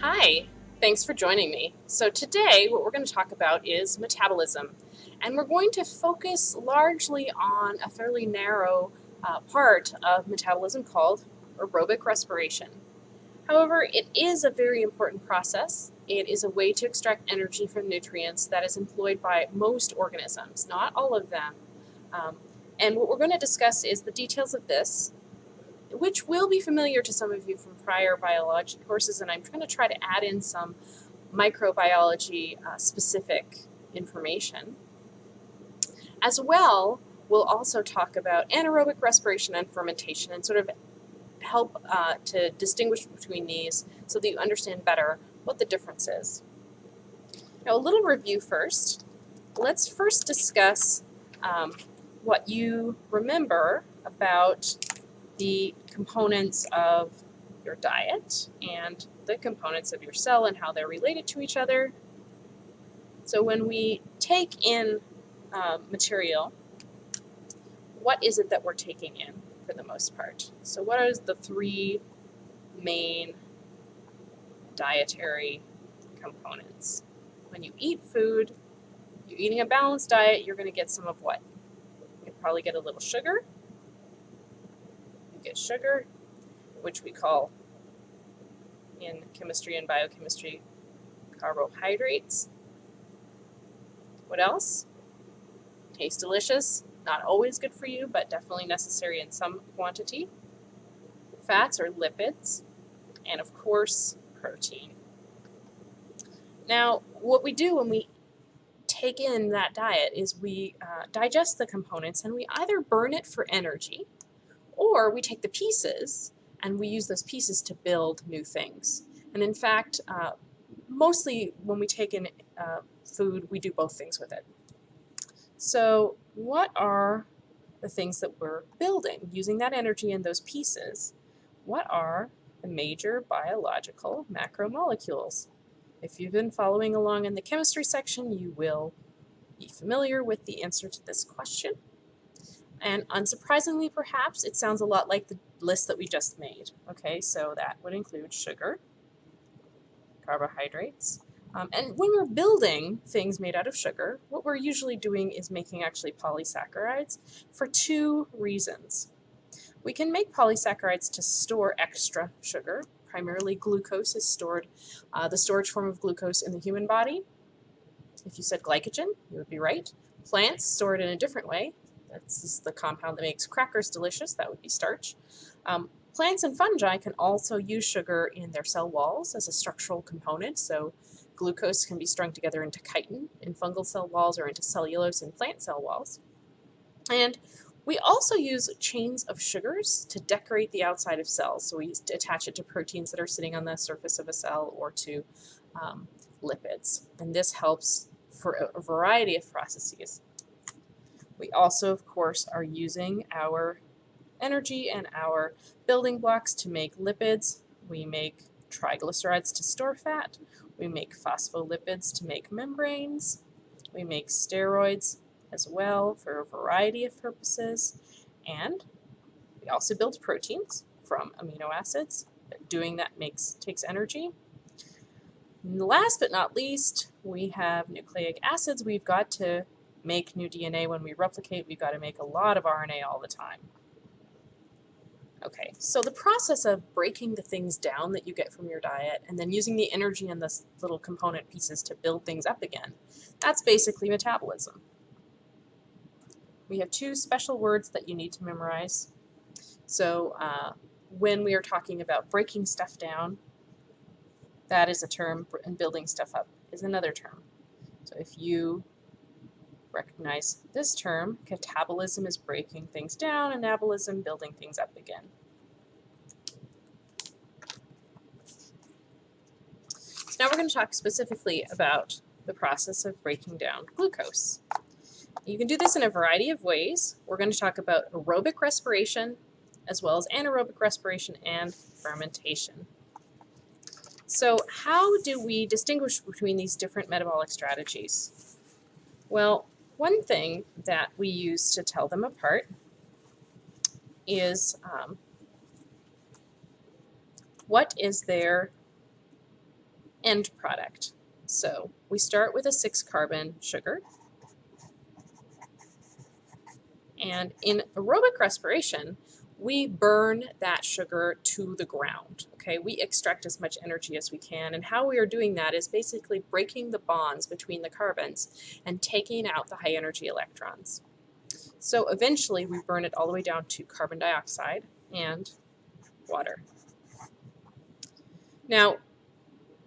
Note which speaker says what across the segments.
Speaker 1: Hi, thanks for joining me. So today what we're going to talk about is metabolism, and we're going to focus largely on a fairly narrow part of metabolism called aerobic respiration. However, it is a very important process. It is a way to extract energy from nutrients that is employed by most organisms, not all of them. And what we're going to discuss is the details of this, which will be familiar to some of you from prior biology courses, and I'm going to try to add in some microbiology specific information. As well, we'll also talk about anaerobic respiration and fermentation and sort of help to distinguish between these so that you understand better what the difference is. Now, a little review first. Let's first discuss what you remember about the components of your diet and the components of your cell and how they're related to each other. So when we take in material, what is it that we're taking in for the most part? So what are the three main dietary components? When you eat food, you're eating a balanced diet, you're going to get some of what? You'll probably get a little sugar. You get sugar, which we call in chemistry and biochemistry carbohydrates. What else? Tastes delicious. Not always good for you, but definitely necessary in some quantity. Fats or lipids, and of course, protein. Now, what we do when we take in that diet is we digest the components and we either burn it for energy or we take the pieces and we use those pieces to build new things. And in fact, mostly when we take in food, we do both things with it. So what are the things that we're building using that energy and those pieces? What are the major biological macromolecules? If you've been following along in the chemistry section, you will be familiar with the answer to this question. And unsurprisingly, perhaps, it sounds a lot like the list that we just made. Okay, so that would include sugar, carbohydrates. And when we're building things made out of sugar, what we're usually doing is making actually polysaccharides for two reasons. We can make polysaccharides to store extra sugar. Primarily glucose is stored, the storage form of glucose in the human body. If you said glycogen, you would be right. Plants store it in a different way. That's the compound that makes crackers delicious. That would be starch. Plants and fungi can also use sugar in their cell walls as a structural component. So glucose can be strung together into chitin in fungal cell walls or into cellulose in plant cell walls. And we also use chains of sugars to decorate the outside of cells. So we attach it to proteins that are sitting on the surface of a cell or to lipids. And this helps for a variety of processes. We also, of course, are using our energy and our building blocks to make lipids. We make triglycerides to store fat. We make phospholipids to make membranes. We make steroids as well for a variety of purposes. And we also build proteins from amino acids. But doing that takes energy. And last but not least, we have nucleic acids. We've got to make new DNA when we replicate. We've got to make a lot of RNA all the time. Okay, so the process of breaking the things down that you get from your diet and then using the energy in the little component pieces to build things up again, that's basically metabolism. We have two special words that you need to memorize. So when we are talking about breaking stuff down, that is a term, and building stuff up is another term. So if you recognize this term, catabolism is breaking things down, anabolism building things up again. So now we're going to talk specifically about the process of breaking down glucose. You can do this in a variety of ways. We're going to talk about aerobic respiration as well as anaerobic respiration and fermentation. So how do we distinguish between these different metabolic strategies? Well, one thing that we use to tell them apart is what is their end product. So we start with a 6-carbon sugar. And in aerobic respiration, we burn that sugar to the ground. Okay, we extract as much energy as we can, and how we are doing that is basically breaking the bonds between the carbons and taking out the high energy electrons. So eventually we burn it all the way down to carbon dioxide and water. Now,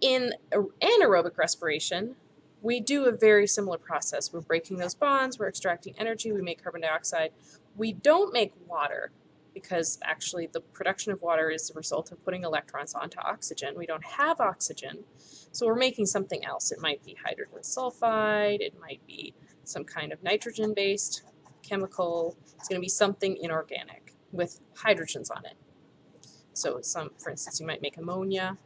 Speaker 1: in anaerobic respiration, we do a very similar process. We're breaking those bonds, we're extracting energy, we make carbon dioxide. We don't make water because actually the production of water is the result of putting electrons onto oxygen. We don't have oxygen, so we're making something else. It might be hydrogen sulfide, it might be some kind of nitrogen-based chemical. It's going to be something inorganic with hydrogens on it. So for instance, you might make ammonia.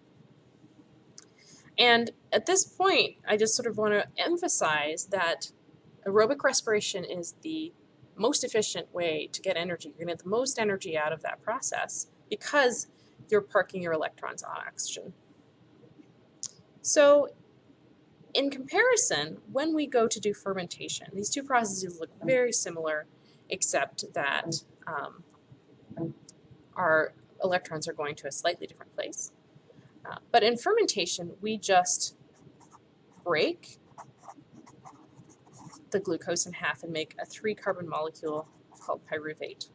Speaker 1: And at this point, I just sort of want to emphasize that aerobic respiration is the most efficient way to get energy. You're going to get the most energy out of that process because you're parking your electrons on oxygen. So in comparison, when we go to do fermentation, these two processes look very similar, except that our electrons are going to a slightly different place. But in fermentation, we just break the glucose in half and make a 3-carbon molecule called pyruvate.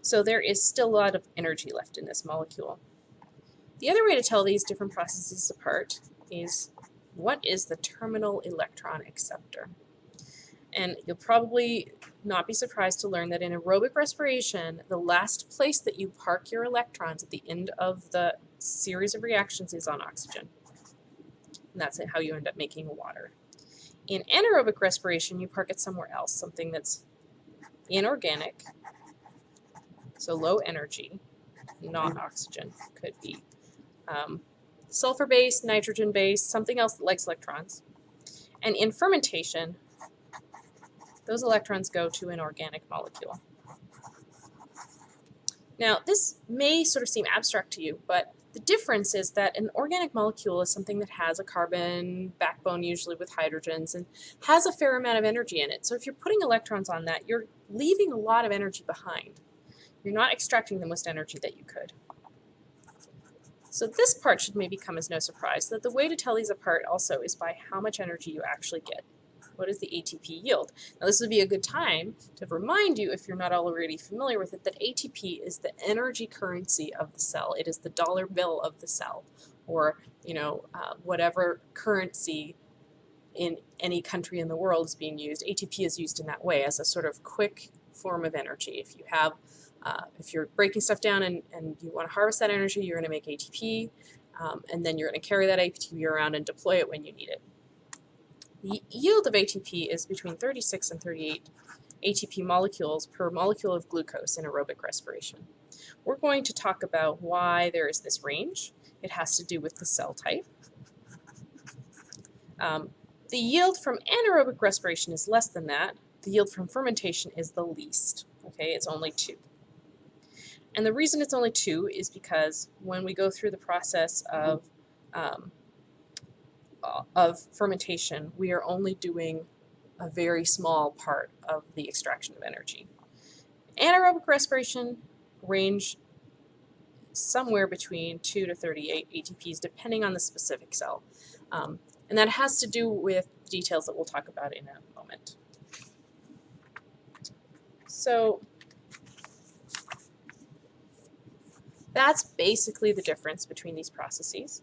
Speaker 1: So there is still a lot of energy left in this molecule. The other way to tell these different processes apart is what is the terminal electron acceptor? And you'll probably not be surprised to learn that in aerobic respiration, the last place that you park your electrons at the end of the series of reactions is on oxygen. And that's how you end up making water. In anaerobic respiration, you park it somewhere else, something that's inorganic, so low energy, not oxygen. Could be sulfur-based, nitrogen-based, something else that likes electrons. And in fermentation, those electrons go to an organic molecule. Now, this may sort of seem abstract to you, but the difference is that an organic molecule is something that has a carbon backbone, usually with hydrogens, and has a fair amount of energy in it. So if you're putting electrons on that, you're leaving a lot of energy behind. You're not extracting the most energy that you could. So this part should maybe come as no surprise, that the way to tell these apart also is by how much energy you actually get. What is the ATP yield? Now this would be a good time to remind you, if you're not already familiar with it, that ATP is the energy currency of the cell. It is the dollar bill of the cell, or whatever currency in any country in the world is being used. ATP is used in that way as a sort of quick form of energy. If you have, if you're breaking stuff down and you want to harvest that energy, you're going to make ATP, and then you're going to carry that ATP around and deploy it when you need it. The yield of ATP is between 36 and 38 ATP molecules per molecule of glucose in aerobic respiration. We're going to talk about why there is this range. It has to do with the cell type. The yield from anaerobic respiration is less than that. The yield from fermentation is the least. Okay, it's only 2. And the reason it's only 2 is because when we go through the process of fermentation, we are only doing a very small part of the extraction of energy. Anaerobic respiration range somewhere between 2 to 38 ATPs, depending on the specific cell. And that has to do with details that we'll talk about in a moment. So that's basically the difference between these processes.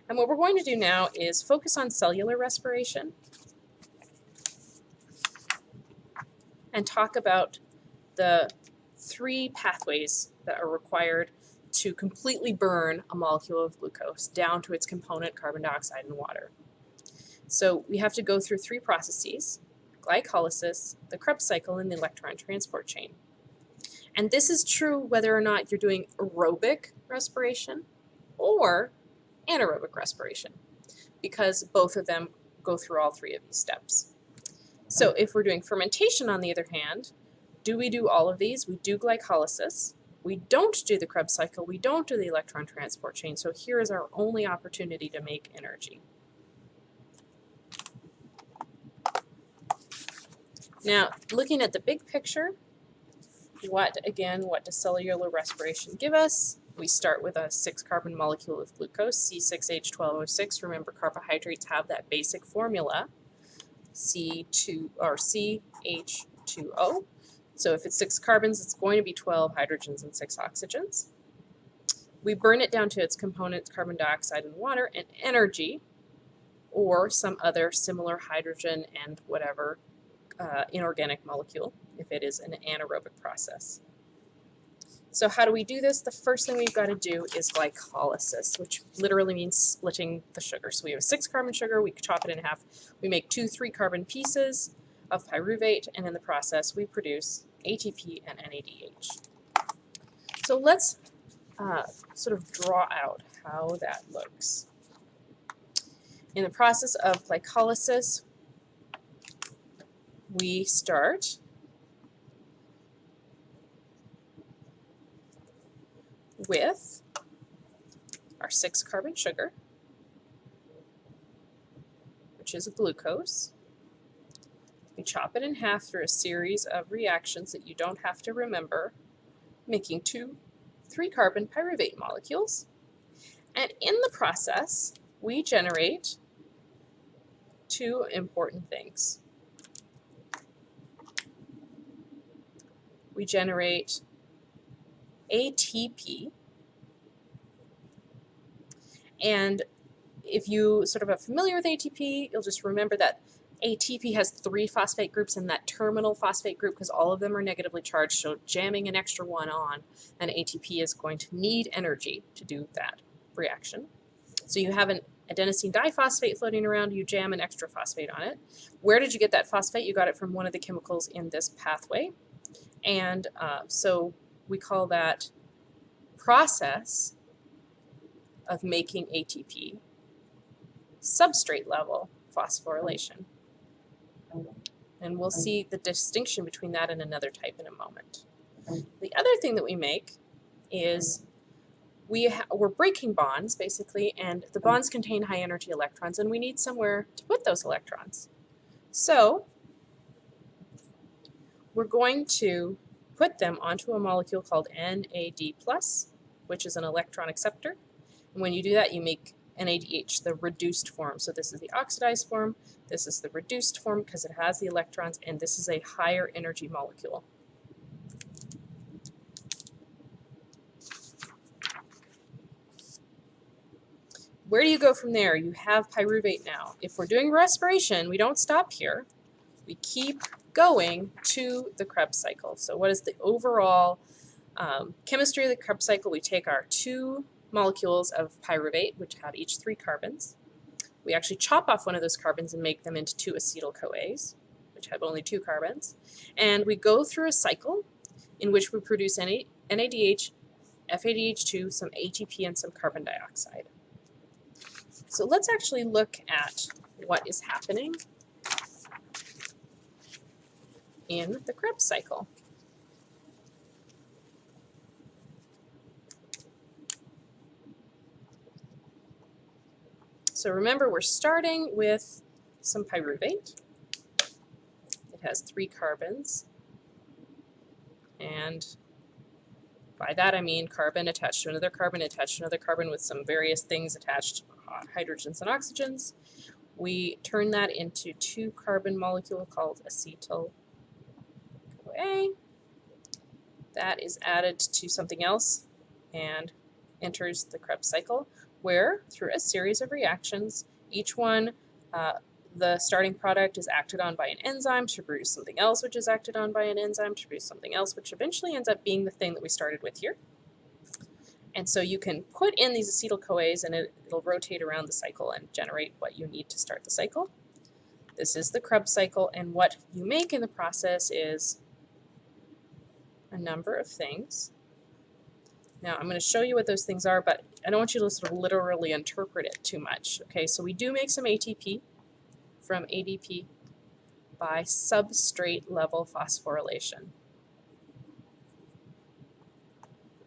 Speaker 1: And what we're going to do now is focus on cellular respiration and talk about the 3 pathways that are required to completely burn a molecule of glucose down to its component carbon dioxide and water. So we have to go through 3 processes: glycolysis, the Krebs cycle, and the electron transport chain. And this is true whether or not you're doing aerobic respiration or anaerobic respiration, because both of them go through all 3 of these steps. So if we're doing fermentation, on the other hand, do we do all of these? We do glycolysis, We don't do the Krebs cycle, we don't do the electron transport chain, so here is our only opportunity to make energy. Now, looking at the big picture, what does cellular respiration give us? We start with a 6-carbon molecule of glucose, C6H12O6. Remember, carbohydrates have that basic formula, CH2O. So if it's 6 carbons, it's going to be 12 hydrogens and 6 oxygens. We burn it down to its components, carbon dioxide and water, and energy, or some other similar hydrogen and whatever inorganic molecule, if it is an anaerobic process. So how do we do this? The first thing we've got to do is glycolysis, which literally means splitting the sugar. So we have a 6-carbon sugar, we chop it in half, we make 2 3-carbon pieces of pyruvate, and in the process we produce ATP and NADH. So let's sort of draw out how that looks. In the process of glycolysis, we start with our 6-carbon sugar, which is a glucose. We chop it in half through a series of reactions that you don't have to remember, making 2 3-carbon pyruvate molecules. And in the process, we generate 2 important things. We generate ATP, and if you sort of are familiar with ATP, you'll just remember that ATP has 3 phosphate groups in that terminal phosphate group because all of them are negatively charged, so jamming an extra one on, and ATP is going to need energy to do that reaction. So you have an adenosine diphosphate floating around, you jam an extra phosphate on it. Where did you get that phosphate? You got it from one of the chemicals in this pathway, and so we call that process of making ATP substrate level phosphorylation. And we'll see the distinction between that and another type in a moment. The other thing that we make is we're breaking bonds, basically, and the bonds contain high energy electrons, and we need somewhere to put those electrons. So we're going to put them onto a molecule called NAD+, which is an electron acceptor. And when you do that, you make NADH, the reduced form. So this is the oxidized form, this is the reduced form because it has the electrons, and this is a higher energy molecule. Where do you go from there? You have pyruvate now. If we're doing respiration, we don't stop here. We keep going to the Krebs cycle. So what is the overall chemistry of the Krebs cycle? We take our 2 molecules of pyruvate, which have each 3 carbons. We actually chop off one of those carbons and make them into 2 acetyl-CoAs, which have only 2 carbons. And we go through a cycle in which we produce NADH, FADH2, some ATP, and some carbon dioxide. So let's actually look at what is happening in the Krebs cycle. So remember, we're starting with some pyruvate. It has 3 carbons, and by that I mean carbon attached to another carbon attached to another carbon with some various things attached, hydrogens and oxygens. We turn that into 2-carbon molecule called acetyl-CoA. That is added to something else and enters the Krebs cycle, where through a series of reactions, each one, the starting product is acted on by an enzyme to produce something else, which is acted on by an enzyme to produce something else, which eventually ends up being the thing that we started with here. And so you can put in these acetyl-CoAs and it'll rotate around the cycle and generate what you need to start the cycle. This is the Krebs cycle, and what you make in the process is a number of things. Now, I'm going to show you what those things are, but I don't want you to sort of literally interpret it too much. Okay, so we do make some ATP from ADP by substrate level phosphorylation.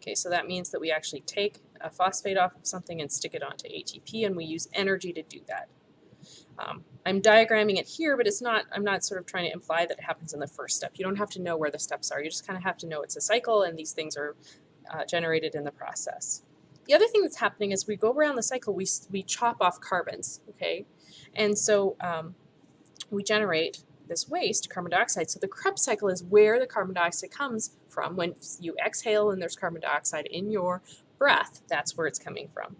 Speaker 1: Okay, so that means that we actually take a phosphate off of something and stick it onto ATP, and we use energy to do that. I'm diagramming it here, but I'm not sort of trying to imply that it happens in the first step. You don't have to know where the steps are. You just kind of have to know it's a cycle and these things are generated in the process. The other thing that's happening is we go around the cycle, we chop off carbons, okay? And so we generate this waste, carbon dioxide. So the Krebs cycle is where the carbon dioxide comes from. When you exhale and there's carbon dioxide in your breath, that's where it's coming from.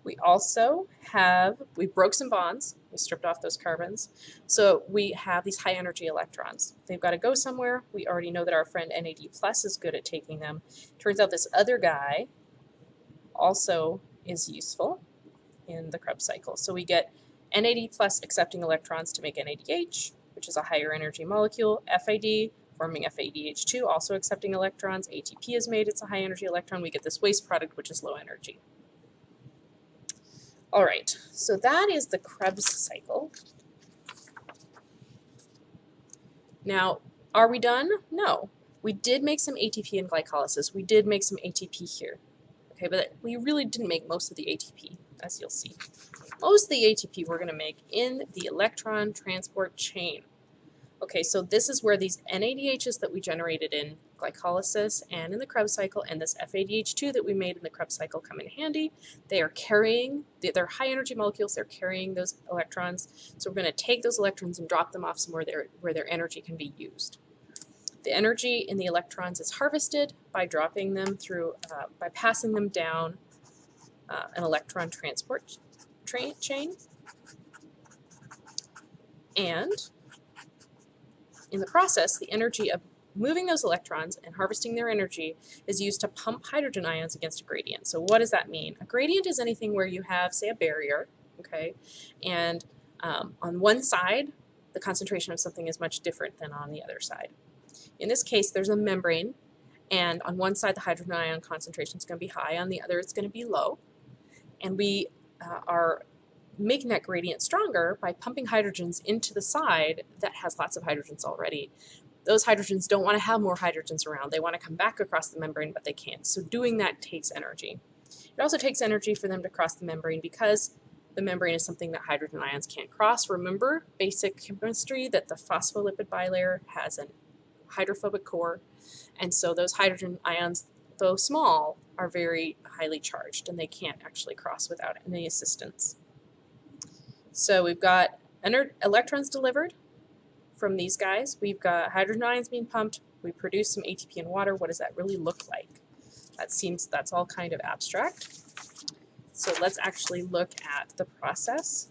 Speaker 1: We also we broke some bonds, we stripped off those carbons, so we have these high energy electrons. They've got to go somewhere. We already know that our friend NAD+ is good at taking them. Turns out this other guy also is useful in the Krebs cycle. So we get NAD+ accepting electrons to make NADH, which is a higher energy molecule, FAD, forming FADH2, also accepting electrons. ATP is made, it's a high energy electron. We get this waste product, which is low energy. All right, so that is the Krebs cycle. Now, are we done? No. We did make some ATP in glycolysis. We did make some ATP here. Okay, but we really didn't make most of the ATP, as you'll see. Most of the ATP we're going to make in the electron transport chain. Okay, so this is where these NADHs that we generated in glycolysis and in the Krebs cycle and this FADH2 that we made in the Krebs cycle come in handy. They are carrying, they're high energy molecules, they're carrying those electrons. So we're going to take those electrons and drop them off somewhere where their energy can be used. The energy in the electrons is harvested by dropping them through, by passing them down an electron transport chain. And in the process, the energy of moving those electrons and harvesting their energy is used to pump hydrogen ions against a gradient. So what does that mean? A gradient is anything where you have, say, a barrier, okay, and on one side, the concentration of something is much different than on the other side. In this case, there's a membrane, and on one side, the hydrogen ion concentration is going to be high, on the other, it's going to be low, and we are making that gradient stronger by pumping hydrogens into the side that has lots of hydrogens already. Those hydrogens don't want to have more hydrogens around. They want to come back across the membrane, but they can't. So doing that takes energy. It also takes energy for them to cross the membrane because the membrane is something that hydrogen ions can't cross. Remember basic chemistry that the phospholipid bilayer has a hydrophobic core, and so those hydrogen ions, though small, are very highly charged and they can't actually cross without any assistance. So we've got electrons delivered from these guys. We've got hydrogen ions being pumped. We produce some ATP in water. What does that really look like? That's all kind of abstract. So let's actually look at the process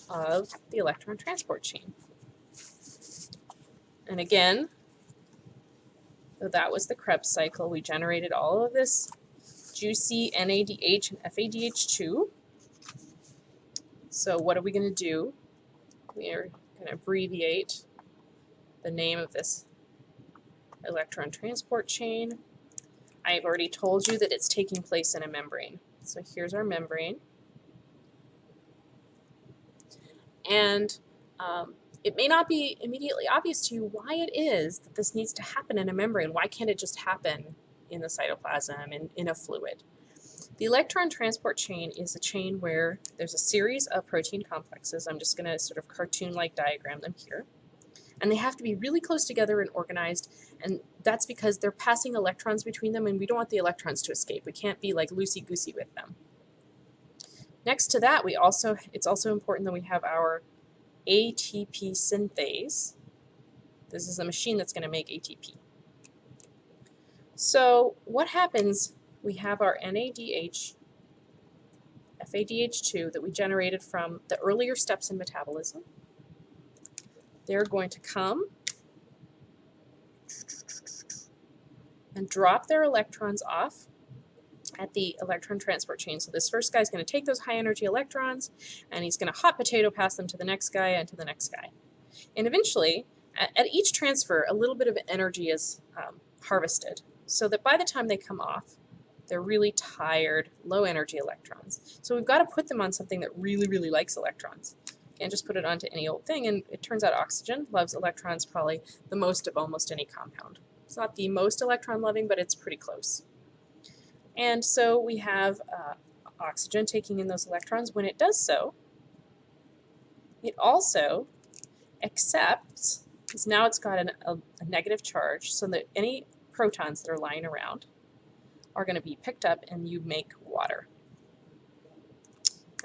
Speaker 1: of the electron transport chain. And again, so that was the Krebs cycle. We generated all of this juicy NADH and FADH2. So what are we going to do? We are going to abbreviate the name of this electron transport chain. I've already told you that it's taking place in a membrane. So here's our membrane. And it may not be immediately obvious to you why it is that this needs to happen in a membrane. Why can't it just happen in the cytoplasm and in a fluid? The electron transport chain is a chain where there's a series of protein complexes. I'm just going to sort of cartoon-like diagram them here. And they have to be really close together and organized, and that's because they're passing electrons between them, and we don't want the electrons to escape. We can't be like loosey-goosey with them. Next to that, it's also important that we have our ATP synthase. This is a machine that's going to make ATP. So what happens, we have our NADH, FADH2 that we generated from the earlier steps in metabolism. They're going to come and drop their electrons off at the electron transport chain. So this first guy is going to take those high energy electrons and he's going to hot potato pass them to the next guy and to the next guy. And eventually, at each transfer, a little bit of energy is harvested so that by the time they come off, they're really tired, low energy electrons. So we've got to put them on something that really, really likes electrons. Can't just put it onto any old thing, and it turns out oxygen loves electrons probably the most of almost any compound. It's not the most electron loving, but it's pretty close. And so we have oxygen taking in those electrons. When it does so, it also accepts, because now it's got a negative charge, so that any protons that are lying around are going to be picked up and you make water.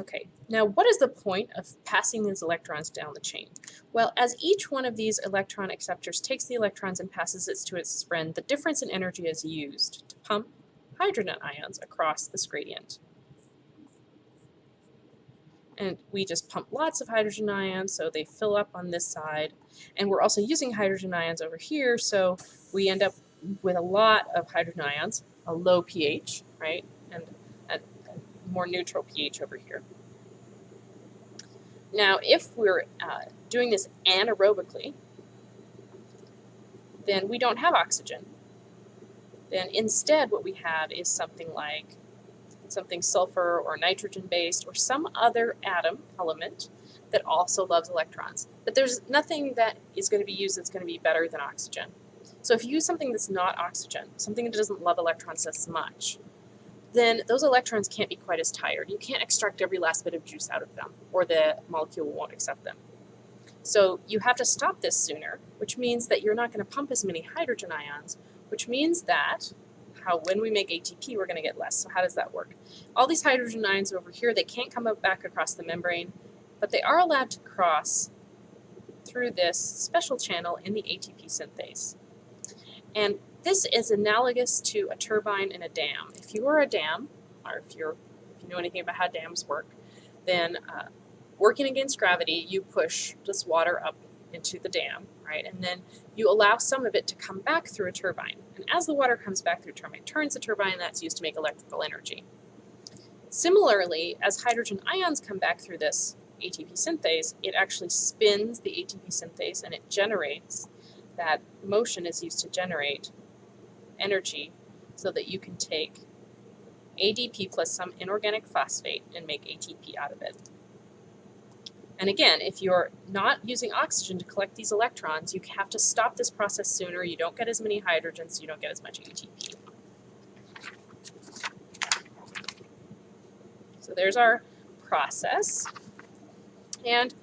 Speaker 1: Okay, now what is the point of passing these electrons down the chain? Well, as each one of these electron acceptors takes the electrons and passes it to its friend, the difference in energy is used to pump hydrogen ions across this gradient. And we just pump lots of hydrogen ions, so they fill up on this side. And we're also using hydrogen ions over here, so we end up with a lot of hydrogen ions, a low pH, right? And a more neutral pH over here. Now, if we're doing this anaerobically, then we don't have oxygen. Then instead what we have is something like something sulfur or nitrogen based or some other element that also loves electrons. But there's nothing that is going to be used that's going to be better than oxygen. So if you use something that's not oxygen, something that doesn't love electrons as much, then those electrons can't be quite as tired. You can't extract every last bit of juice out of them, or the molecule won't accept them. So you have to stop this sooner, which means that you're not going to pump as many hydrogen ions, which means that when we make ATP, we're going to get less. So how does that work? All these hydrogen ions over here, they can't come back across the membrane, but they are allowed to cross through this special channel in the ATP synthase. And this is analogous to a turbine in a dam. If you are a dam, or if you know anything about how dams work, then working against gravity, you push this water up into the dam, right? And then you allow some of it to come back through a turbine. And as the water comes back through a turbine, it turns the turbine, that's used to make electrical energy. Similarly, as hydrogen ions come back through this ATP synthase, it actually spins the ATP synthase and it generates, that motion is used to generate energy so that you can take ADP plus some inorganic phosphate and make ATP out of it. And again, if you're not using oxygen to collect these electrons, you have to stop this process sooner. You don't get as many hydrogens, you don't get as much ATP. So there's our process. And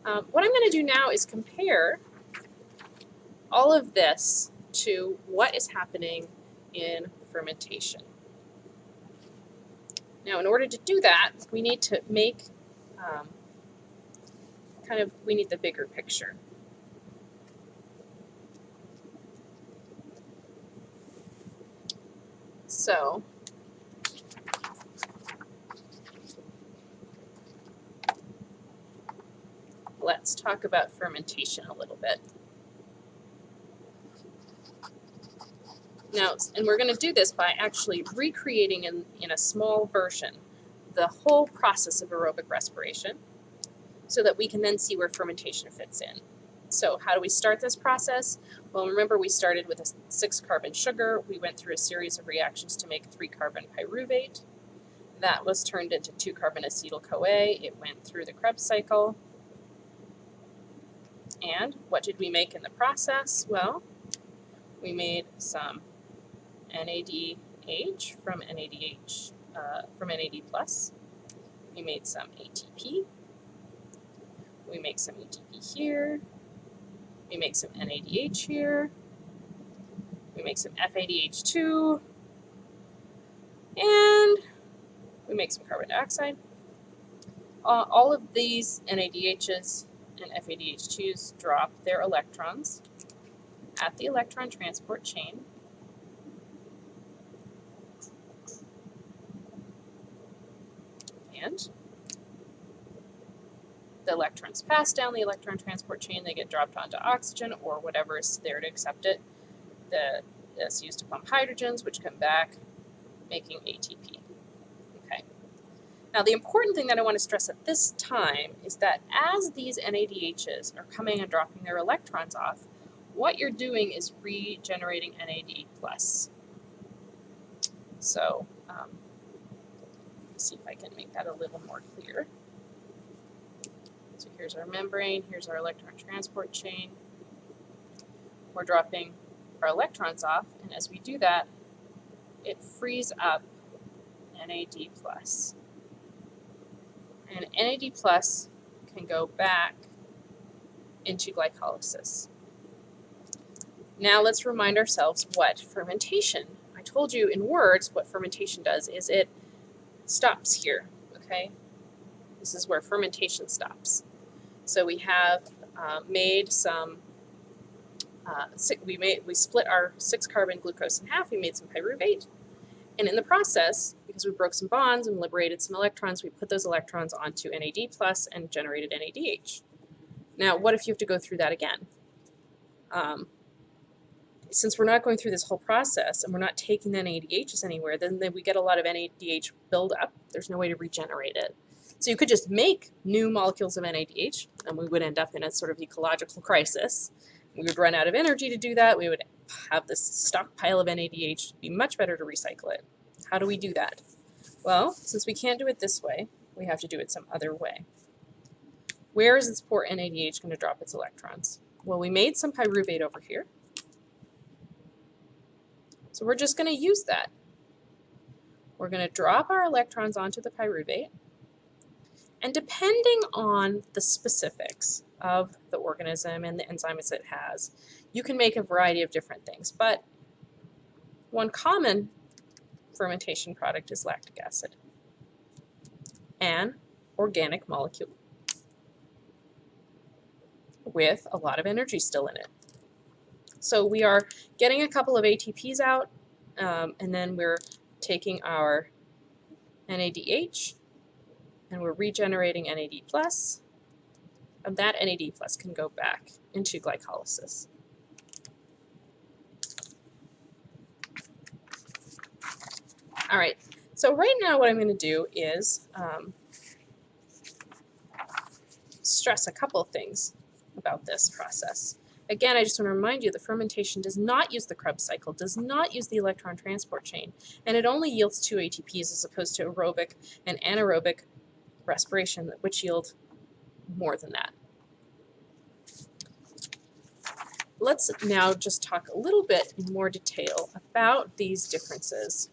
Speaker 1: what I'm going to do now is compare all of this to what is happening in fermentation. Now, in order to do that, we need to make we need the bigger picture. So let's talk about fermentation a little bit. Now, and we're going to do this by actually recreating in a small version the whole process of aerobic respiration so that we can then see where fermentation fits in. So how do we start this process? Well, remember we started with a 6-carbon sugar. We went through a series of reactions to make 3-carbon pyruvate. That was turned into 2-carbon acetyl-CoA. It went through the Krebs cycle. And what did we make in the process? Well, we made some NADH from NAD+. We made some ATP. We make some ATP here. We make some NADH here. We make some FADH2. And we make some carbon dioxide. All of these NADHs and FADH2s drop their electrons at the electron transport chain. And the electrons pass down the electron transport chain, they get dropped onto oxygen or whatever is there to accept it. That's used to pump hydrogens, which come back, making ATP. Okay. Now the important thing that I want to stress at this time is that as these NADHs are coming and dropping their electrons off, what you're doing is regenerating NAD+. So let's see if I can make that a little more clear. So here's our membrane, here's our electron transport chain. We're dropping our electrons off, and as we do that, it frees up NAD+. And NAD+ can go back into glycolysis. Now let's remind ourselves what fermentation. I told you in words what fermentation does is it stops here, okay? This is where fermentation stops. So we have made some, we split our 6-carbon glucose in half, we made some pyruvate, and in the process, because we broke some bonds and liberated some electrons, we put those electrons onto NAD+ and generated NADH. Now, what if you have to go through that again? Since we're not going through this whole process and we're not taking the NADHs anywhere, then we get a lot of NADH buildup. There's no way to regenerate it. So you could just make new molecules of NADH, and we would end up in a sort of ecological crisis. We would run out of energy to do that. We would have this stockpile of NADH. It'd be much better to recycle it. How do we do that? Well, since we can't do it this way, we have to do it some other way. Where is this poor NADH going to drop its electrons? Well, we made some pyruvate over here. So we're just going to use that. We're going to drop our electrons onto the pyruvate, and depending on the specifics of the organism and the enzymes it has, you can make a variety of different things. But one common fermentation product is lactic acid, an organic molecule with a lot of energy still in it. So we are getting a couple of ATPs out, and then we're taking our NADH, and we're regenerating NAD+, and that NAD+ can go back into glycolysis. All right, so right now what I'm going to do is stress a couple of things about this process. Again, I just want to remind you the fermentation does not use the Krebs cycle, does not use the electron transport chain, and it only yields 2 ATPs as opposed to aerobic and anaerobic respiration, which yield more than that. Let's now just talk a little bit in more detail about these differences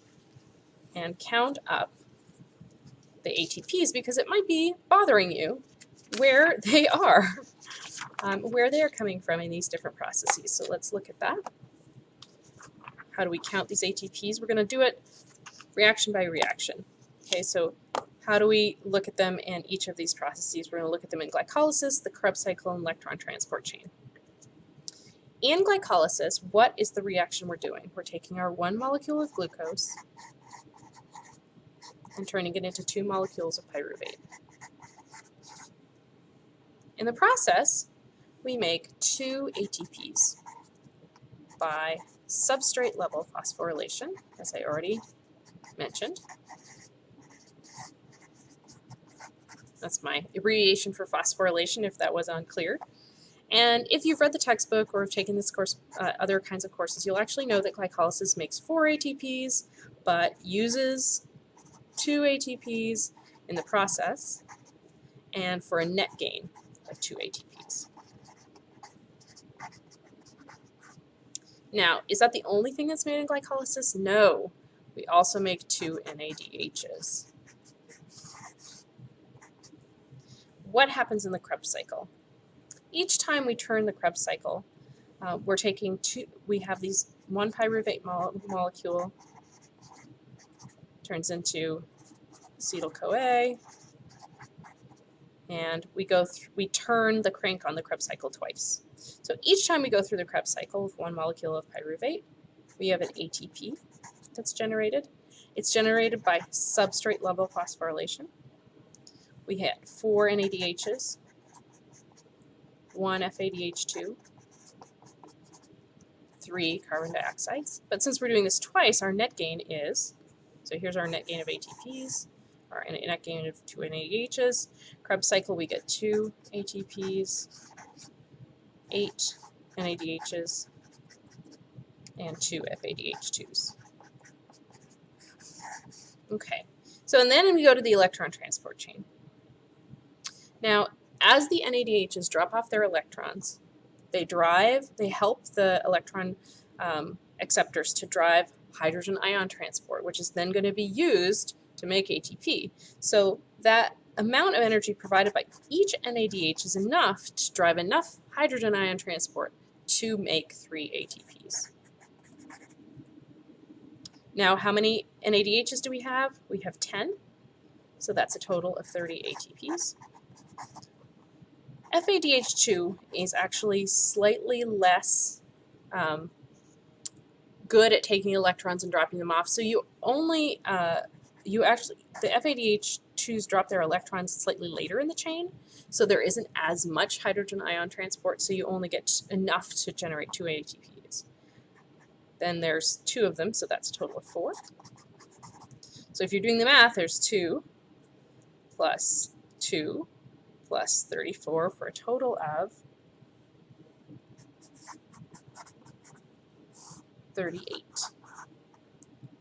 Speaker 1: and count up the ATPs, because it might be bothering you where they are. Where they are coming from in these different processes. So let's look at that. How do we count these ATPs? We're going to do it reaction by reaction. Okay, so how do we look at them in each of these processes? We're going to look at them in glycolysis, the Krebs cycle, and electron transport chain. In glycolysis, what is the reaction we're doing? We're taking our 1 molecule of glucose and turning it into 2 molecules of pyruvate. In the process, we make 2 ATPs by substrate level phosphorylation, as I already mentioned. That's my abbreviation for phosphorylation, if that was unclear. And if you've read the textbook or have taken this course, other kinds of courses, you'll actually know that glycolysis makes 4 ATPs, but uses 2 ATPs in the process, and for a net gain of 2 ATPs. Now, is that the only thing that's made in glycolysis? No. We also make 2 NADHs. What happens in the Krebs cycle? Each time we turn the Krebs cycle, we're taking 2, we have these 1 pyruvate molecule turns into acetyl-CoA, and we turn the crank on the Krebs cycle twice. So each time we go through the Krebs cycle with 1 molecule of pyruvate, we have an ATP that's generated. It's generated by substrate level phosphorylation. We had 4 NADHs, 1 FADH2, 3 carbon dioxides. But since we're doing this twice, our net gain is, so here's our net gain of ATPs, our net gain of 2 NADHs. Krebs cycle, we get 2 ATPs, 8 NADHs, and 2 FADH2s. Okay, so and then we go to the electron transport chain. Now, as the NADHs drop off their electrons, they help the electron acceptors to drive hydrogen ion transport, which is then going to be used to make ATP. So that amount of energy provided by each NADH is enough to drive enough hydrogen ion transport to make 3 ATPs. Now, how many NADHs do we have? We have 10, so that's a total of 30 ATPs. FADH2 is actually slightly less good at taking electrons and dropping them off, so the FADH2s drop their electrons slightly later in the chain, so there isn't as much hydrogen ion transport, so you only get enough to generate 2 ATPs. Then there's 2 of them, so that's a total of 4. So if you're doing the math, there's 2 plus 2 plus 34 for a total of 38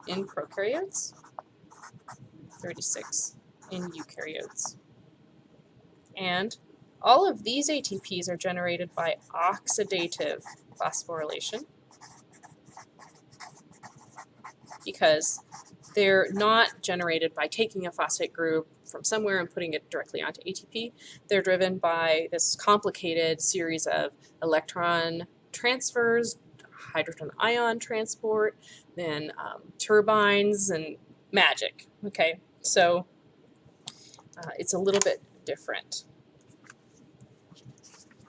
Speaker 1: in prokaryotes, 36 in eukaryotes. And all of these ATPs are generated by oxidative phosphorylation because they're not generated by taking a phosphate group from somewhere and putting it directly onto ATP. They're driven by this complicated series of electron transfers, hydrogen ion transport, then turbines and magic. Okay, so it's a little bit different.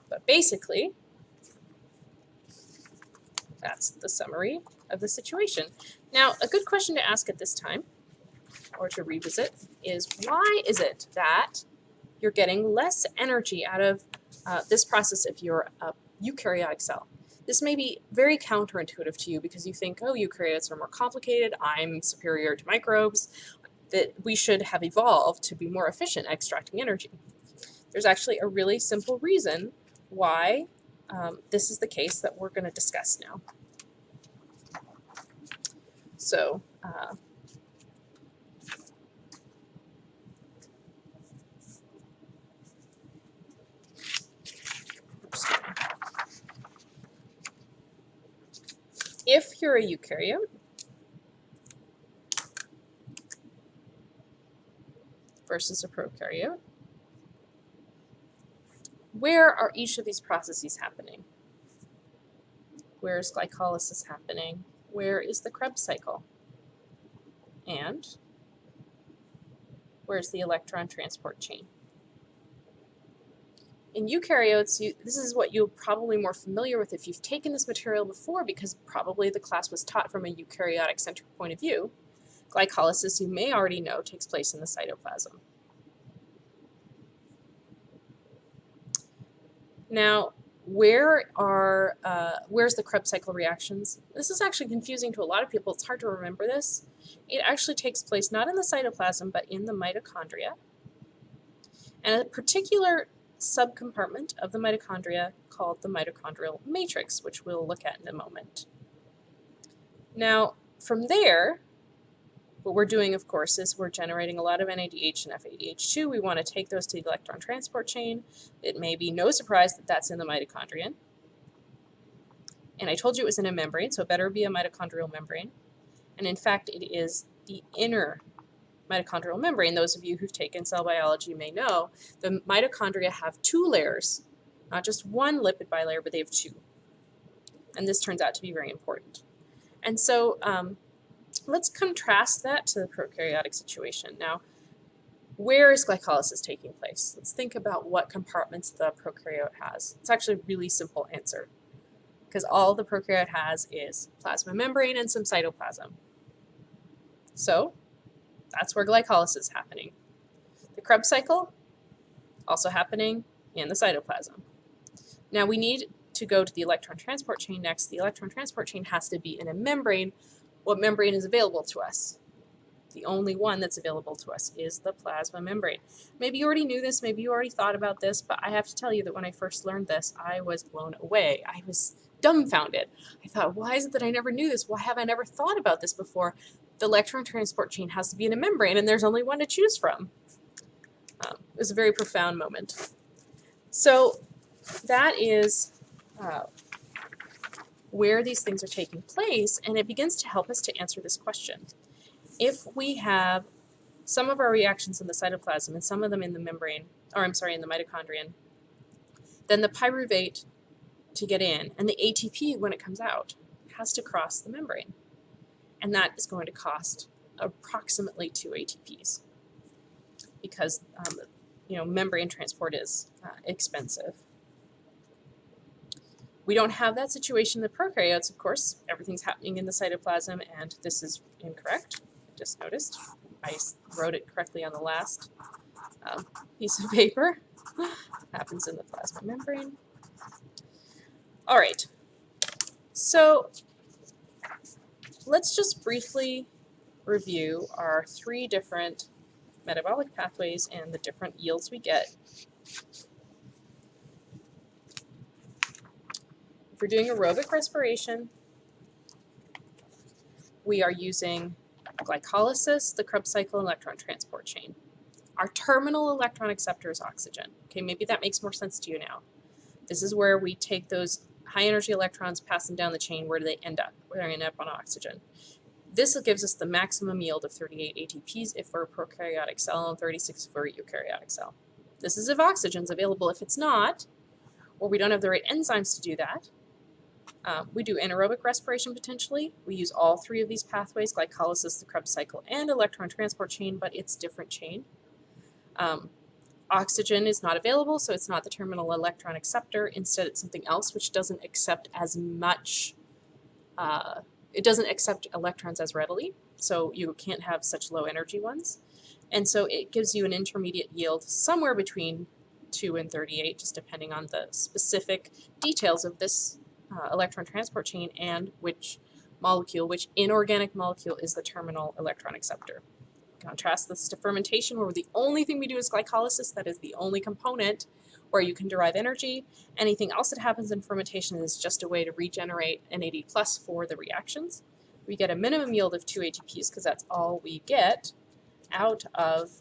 Speaker 1: But basically, that's the summary of the situation. Now, a good question to ask at this time, or to revisit, is why is it that you're getting less energy out of this process if you're a eukaryotic cell? This may be very counterintuitive to you because you think, oh, eukaryotes are more complicated, I'm superior to microbes, that we should have evolved to be more efficient at extracting energy. There's actually a really simple reason why this is the case that we're going to discuss now. So, if you're a eukaryote, versus a prokaryote, where are each of these processes happening? Where is glycolysis happening? Where is the Krebs cycle? And where's the electron transport chain? In eukaryotes, this is what you're probably more familiar with if you've taken this material before, because probably the class was taught from a eukaryotic centric point of view. Glycolysis, you may already know, takes place in the cytoplasm. Now, where's the Krebs cycle reactions? This is actually confusing to a lot of people. It's hard to remember this. It actually takes place not in the cytoplasm, but in the mitochondria. And a particular subcompartment of the mitochondria called the mitochondrial matrix, which we'll look at in a moment. Now, from there, what we're doing, of course, is we're generating a lot of NADH and FADH2. We want to take those to the electron transport chain. It may be no surprise that that's in the mitochondrion. And I told you it was in a membrane, so it better be a mitochondrial membrane. And in fact, it is the inner mitochondrial membrane. Those of you who've taken cell biology may know the mitochondria have 2 layers, not just one lipid bilayer, but they have 2. And this turns out to be very important. And so let's contrast that to the prokaryotic situation. Now, where is glycolysis taking place? Let's think about what compartments the prokaryote has. It's actually a really simple answer, because all the prokaryote has is plasma membrane and some cytoplasm. So that's where glycolysis is happening. The Krebs cycle, also happening in the cytoplasm. Now we need to go to the electron transport chain next. The electron transport chain has to be in a membrane. What membrane is available to us? The only one that's available to us is the plasma membrane. Maybe you already knew this, maybe you already thought about this, but I have to tell you that when I first learned this, I was blown away. I was dumbfounded. I thought, why is it that I never knew this? Why have I never thought about this before? The electron transport chain has to be in a membrane, and there's only one to choose from. It was a very profound moment. So that is where these things are taking place, and it begins to help us to answer this question. If we have some of our reactions in the cytoplasm and some of them in the membrane, or I'm sorry, in the mitochondrion, then the pyruvate to get in and the ATP when it comes out has to cross the membrane. And that is going to cost approximately 2 ATPs because membrane transport is expensive. We don't have that situation in the prokaryotes, of course. Everything's happening in the cytoplasm, and this is incorrect. I just noticed. I wrote it correctly on the last piece of paper. Happens in the plasma membrane. All right. So let's just briefly review our 3 different metabolic pathways and the different yields we get. If we're doing aerobic respiration, we are using glycolysis, the Krebs cycle, and electron transport chain. Our terminal electron acceptor is oxygen. Okay, maybe that makes more sense to you now. This is where we take those high energy electrons, pass them down the chain. Where do they end up? Where they end up on oxygen. This gives us the maximum yield of 38 ATPs if we're a prokaryotic cell and 36 if we're a eukaryotic cell. This is if oxygen's available. If it's not, or we don't have the right enzymes to do that, we do anaerobic respiration potentially. We use all 3 of these pathways, glycolysis, the Krebs cycle, and electron transport chain, but it's different chain. Oxygen is not available, so it's not the terminal electron acceptor. Instead, it's something else which doesn't accept as much, it doesn't accept electrons as readily, so you can't have such low energy ones. And so it gives you an intermediate yield somewhere between 2 and 38, just depending on the specific details of this electron transport chain and which inorganic molecule is the terminal electron acceptor. Contrast this to fermentation, where the only thing we do is glycolysis. That is the only component where you can derive energy. Anything else that happens in fermentation is just a way to regenerate NAD+ for the reactions. We get a minimum yield of 2 ATPs because that's all we get out of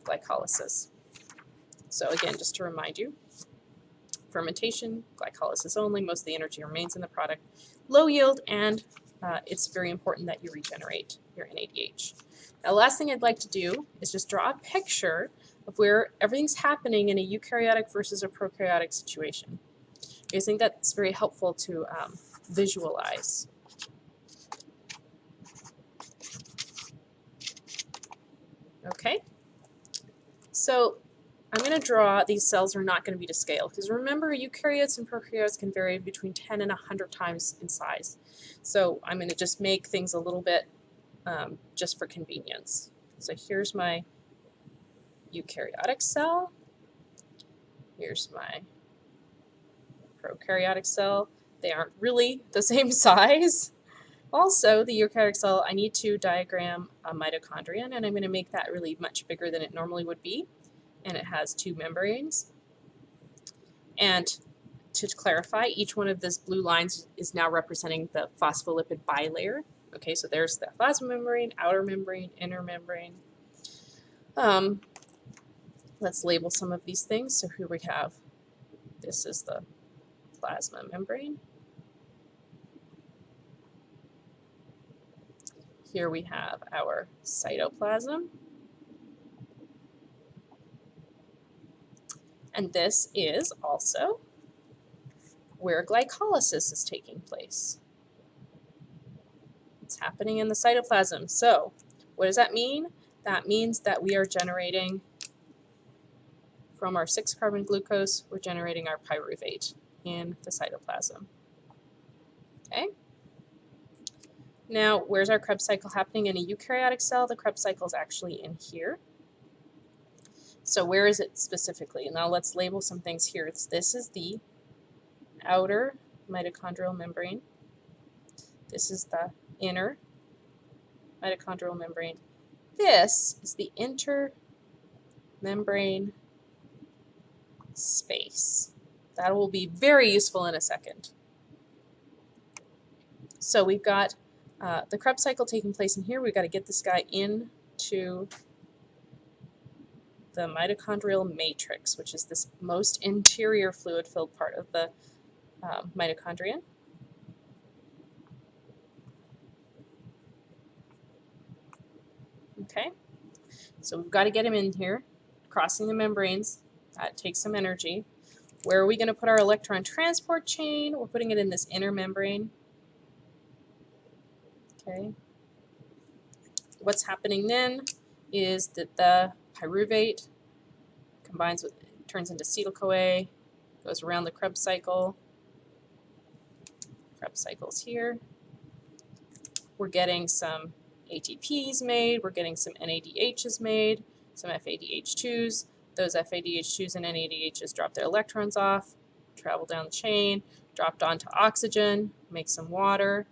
Speaker 1: glycolysis. So again, just to remind you, fermentation, glycolysis only, most of the energy remains in the product. Low yield, and it's very important that you regenerate your NADH. Now, the last thing I'd like to do is just draw a picture of where everything's happening in a eukaryotic versus a prokaryotic situation. I think that's very helpful to visualize. Okay, so I'm going to draw, these cells are not going to be to scale, because remember, eukaryotes and prokaryotes can vary between 10 and 100 times in size. So I'm going to just make things a little bit just for convenience. So here's my eukaryotic cell. Here's my prokaryotic cell. They aren't really the same size. Also, the eukaryotic cell, I need to diagram a mitochondrion, and I'm going to make that really much bigger than it normally would be. And it has 2 membranes. And to clarify, each one of these blue lines is now representing the phospholipid bilayer. Okay, so there's the plasma membrane, outer membrane, inner membrane. Let's label some of these things. So here we have, this is the plasma membrane. Here we have our cytoplasm. And this is also where glycolysis is taking place. It's happening in the cytoplasm. So what does that mean? That means that we are generating, from our 6-carbon glucose, we're generating our pyruvate in the cytoplasm. Okay? Now, where's our Krebs cycle happening in a eukaryotic cell? The Krebs cycle is actually in here. So where is it specifically? Now let's label some things here. This is the outer mitochondrial membrane. This is the inner mitochondrial membrane. This is the intermembrane space. That will be very useful in a second. So we've got the Krebs cycle taking place in here. We've got to get this guy into the mitochondrial matrix, which is this most interior fluid-filled part of the mitochondrion. Okay, so we've got to get them in here, crossing the membranes. That takes some energy. Where are we going to put our electron transport chain? We're putting it in this inner membrane. Okay. What's happening then is that the pyruvate combines with, turns into acetyl-CoA, goes around the Krebs cycle. Krebs cycle's here. We're getting some ATPs made. We're getting some NADHs made, some FADH2s. Those FADH2s and NADHs drop their electrons off, travel down the chain, dropped onto oxygen, make some water,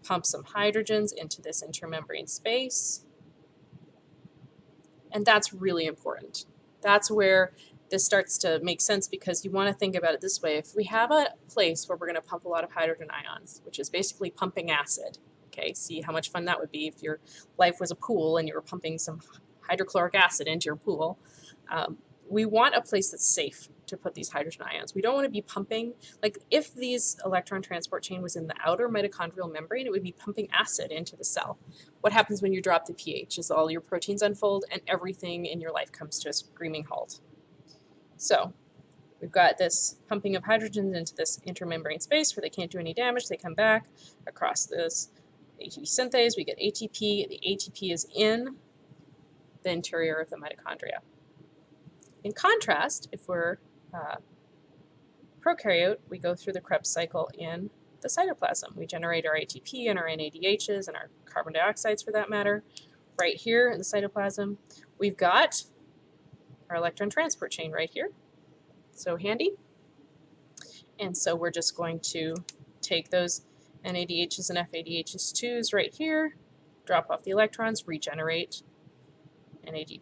Speaker 1: pump some hydrogens into this intermembrane space. And that's really important. That's where this starts to make sense, because you want to think about it this way. If we have a place where we're going to pump a lot of hydrogen ions, which is basically pumping acid, okay, see how much fun that would be if your life was a pool and you were pumping some hydrochloric acid into your pool. We want a place that's safe to put these hydrogen ions. We don't want to be pumping, like if these electron transport chain was in the outer mitochondrial membrane, it would be pumping acid into the cell. What happens when you drop the pH is all your proteins unfold and everything in your life comes to a screaming halt. So we've got this pumping of hydrogens into this intermembrane space where they can't do any damage. They come back across this ATP synthase. We get ATP. The ATP is in the interior of the mitochondria. In contrast, if we're prokaryote, we go through the Krebs cycle in the cytoplasm. We generate our ATP and our NADHs and our carbon dioxides, for that matter, right here in the cytoplasm. We've got our electron transport chain right here. So handy. And so we're just going to take those NADHs and FADH2s right here, drop off the electrons, regenerate NAD+,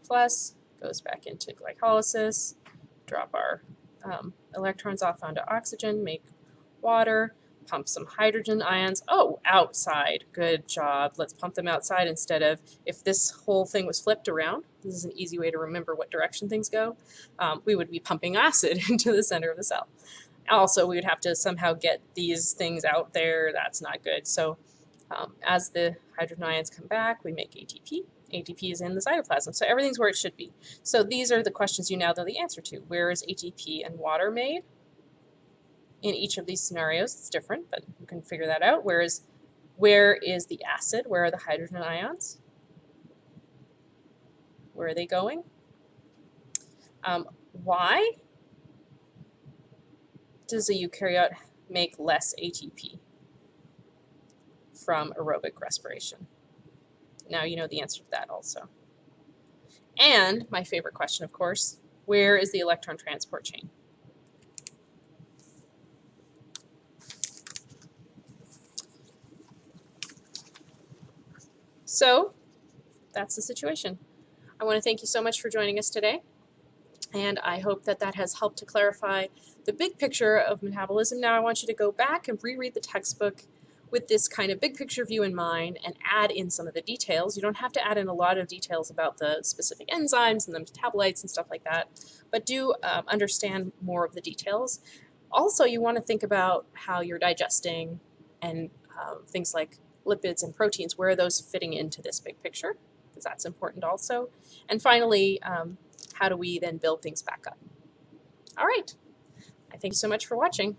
Speaker 1: goes back into glycolysis, drop our electrons off onto oxygen, make water, pump some hydrogen ions. Oh, outside. Good job. Let's pump them outside instead of, if this whole thing was flipped around, this is an easy way to remember what direction things go, we would be pumping acid into the center of the cell. Also, we would have to somehow get these things out there. That's not good. So as the hydrogen ions come back, we make ATP. ATP is in the cytoplasm, so everything's where it should be. So these are the questions you now know the answer to. Where is ATP and water made? In each of these scenarios, it's different, but you can figure that out. Where is the acid? Where are the hydrogen ions? Where are they going? Why does a eukaryote make less ATP from aerobic respiration? Now you know the answer to that also. And my favorite question, of course, where is the electron transport chain? So that's the situation. I want to thank you so much for joining us today, and I hope that that has helped to clarify the big picture of metabolism. Now I want you to go back and reread the textbook with this kind of big picture view in mind and add in some of the details. You don't have to add in a lot of details about the specific enzymes and the metabolites and stuff like that, but do understand more of the details. Also, you want to think about how you're digesting and things like lipids and proteins, where are those fitting into this big picture, because that's important also. And finally, how do we then build things back up? All right. I thank you so much for watching.